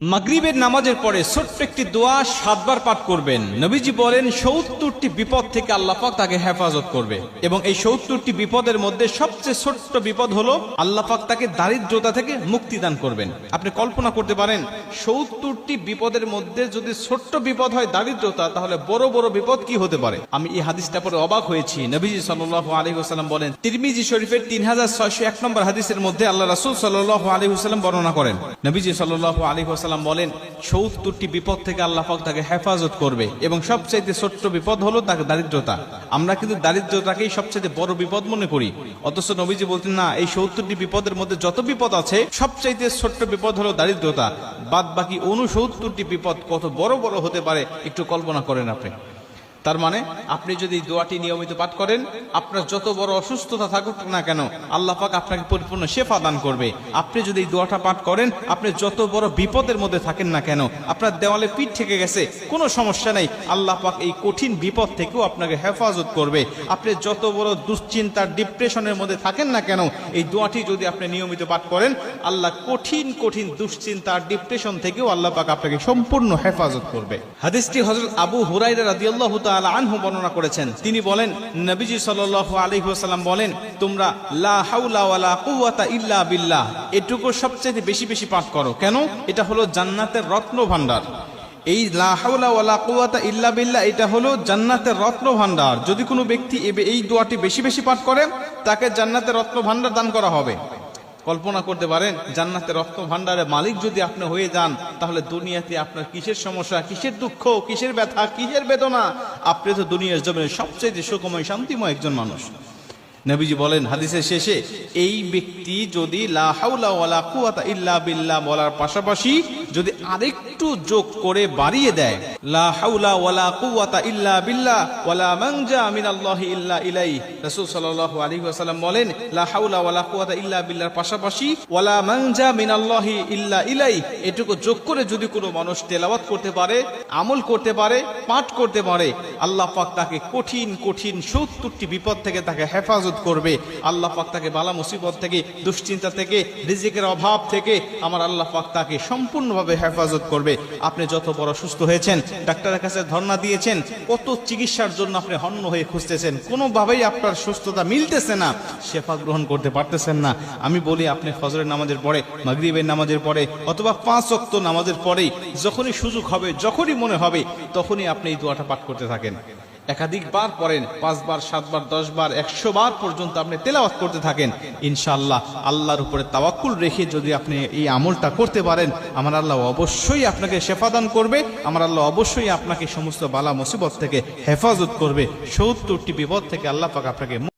মাগরিবের নামাজের পরে ছোট্ট একটি দোয়া 7 বার পাঠ করবেন। নবীজি বলেন 70টি বিপদ থেকে আল্লাহ পাক তাকে হেফাজত করবে এবং এই 70টি বিপদের মধ্যে সবচেয়ে ছোট্ট বিপদ হলো আল্লাহ পাক তাকে দারিদ্রতা থেকে মুক্তি দান করবেন। আপনি কল্পনা করতে পারেন 70টি বিপদের মধ্যে যদি ছোট্ট বিপদ হয় দারিদ্রতা, তাহলে বড় বড় বিপদ কি হতে পারে। আমি এই হাদিসটা পড়ে অবাক হয়েছি। নবীজি সাল্লাল্লাহু আলাইহি ওয়াসাল্লাম বলেন, তিরমিজি শরীফের 3601 নম্বর হাদিসের মধ্যে আল্লাহ রাসূল সাল্লাল্লাহু আলাইহি ওয়াসাল্লাম বর্ণনা করেন, নবীজি সাল্লাল্লাহু আলাইহি ওয়াসাল্লাম বলেন 70টি বিপদ থেকে আল্লাহ পাক তাকে হেফাজত করবে এবং সবচেয়ে ছোট্ট বিপদ হলো তাকে দারিদ্রতা। আমরা কিন্তু দারিদ্রতাকেই সবচেয়ে বড় বিপদ মনে করি, অথচ নবীজি বলতেন না, এই 70টি বিপদের মধ্যে যত বিপদ আছে সবচেয়ে ছোট্ট বিপদ হলো দারিদ্রতা। বাদ বাকি 69টি বিপদ কত বড় বড় হতে পারে একটু কল্পনা করেন আপনি। তার মানে আপনি যদি দোয়াটি নিয়মিত পাঠ করেন, আপনার যত বড় অসুস্থতা থাকুক না কেন আল্লাহ পাক আপনাকে পরিপূর্ণ শেফা দান করবে। আপনি যদি এই দোয়াটা পাঠ করেন, আপনি যত বড় বিপদের মধ্যে থাকেন না কেন, আপনার দেওয়ালে পিঠ থেকে গেছে কোনো সমস্যা নেই, আল্লাহ পাক এই কঠিন বিপদ থেকেও আপনাকে হেফাজত করবে। আপনি যত বড় দুশ্চিন্তার ডিপ্রেশনের মধ্যে থাকেন না কেন, এই দোয়াটি যদি আপনি নিয়মিত পাঠ করেন, আল্লাহ কঠিন কঠিন দুশ্চিন্তার ডিপ্রেশন থেকেও আল্লাহ পাক আপনাকে সম্পূর্ণ হেফাজত করবে। হাদিসটি হযরত আবু হুরায়রা রাদিয়াল্লাহু তাআলা আনহু বর্ণনা করেছেন। তিনি বলেন, নবীজি সাল্লাল্লাহু আলাইহি ওয়াসাল্লাম বলেন, তোমরা লা হাওলা ওয়ালা কুওয়াতা ইল্লা বিল্লাহ এটুকু সবচেয়ে বেশি বেশি পাঠ করো। কেন? এটা হলো জান্নাতের রত্ন ভান্ডার। এই লা হাওলা ওয়ালা কুওয়াতা ইল্লা বিল্লাহ এটা হলো জান্নাতের রত্ন ভান্ডার। যদি কোনো ব্যক্তি এই দোয়াটি বেশি বেশি পাঠ করে, তাকে জান্নাতের রত্ন ভান্ডার দান করা হবে। কল্পনা করতে পারেন, জান্নাতের রত্ন ভান্ডারের মালিক যদি আপনি হয়ে যান, তাহলে দুনিয়াতে আপনার কিসের সমস্যা, কিসের দুঃখ, কিসের ব্যথা, কিসের বেদনা, আপনি তো দুনিয়ার জমিনে সবচেয়ে সুখময় শান্তিময় একজন মানুষ। নবীজি বলেন হাদিসের শেষে, এই ব্যক্তি যদি লা হাওলা ওয়ালা কুওয়াতা ইল্লা বিল্লাহ বলার পাশাপাশি যদি আরেকটু যোগ করে বাড়িয়ে দেয়, লা হাওলা ওয়ালা কুওয়াতা ইল্লা বিল্লাহ ওয়ালা মানজা মিনাল্লাহি ইল্লা ইলাইহি, রাসূল সাল্লাল্লাহু আলাইহি ওয়াসাল্লাম বলেন লা হাওলা ওয়ালা কুওয়াতা ইল্লা বিল্লাহর পাশাপাশি ওয়ালা মানজা মিনাল্লাহি ইল্লা ইলাইহি এটুকু যোগ করে যদি কোনো মানুষ তেলাওয়াত করতে পারে, আমল করতে পারে, পাঠ করতে পারে, আল্লাহ পাক তাকে কঠিন কঠিন 70টি বিপদ থেকে তাকে হেফাজত করবে। আল্লাহ পাক তাকে বালা মুসিবত থেকে, দুশ্চিন্তা থেকে, রিজিকের অভাব থেকে আমার আল্লাহ পাক তাকে সম্পূর্ণভাবে হেফাজত করবে। আপনি যত বড় সুস্থ হয়েছেন, ডাক্তারের কাছে ধর্ণা দিয়েছেন, কত চিকিৎসার জন্য আপনি হন্য হয়ে খুঁজতেছেন, কোনোভাবেই আপনার সুস্থতা মিলতেছে না, শেফা গ্রহণ করতে পারতেছেন না। আমি বলি, আপনি ফজরের নামাজের পরে, মাগরিবের নামাজের পরে অথবা 5 ওয়াক্ত নামাজের পরেই যখনই সুযোগ হবে, যখনই মনে হবে, তখনই আপনি এই দোয়াটা পাঠ করতে থাকেন। একাধিকবার পড়েন, 5 বার, 7 বার, 10 বার, 100 বার পর্যন্ত আপনি তেলাওয়াত করতে থাকেন। ইনশাআল্লাহ আল্লাহর উপরে তাওয়াক্কুল রেখে যদি আপনি এই আমলটা করতে পারেন, আমার আল্লাহ অবশ্যই আপনাকে শেফা দান করবে। আমার আল্লাহ অবশ্যই আপনাকে সমস্ত বালা মুসিবত থেকে হেফাজত করবে। 70টি বিপদ থেকে আল্লাহ পাক আপনাকে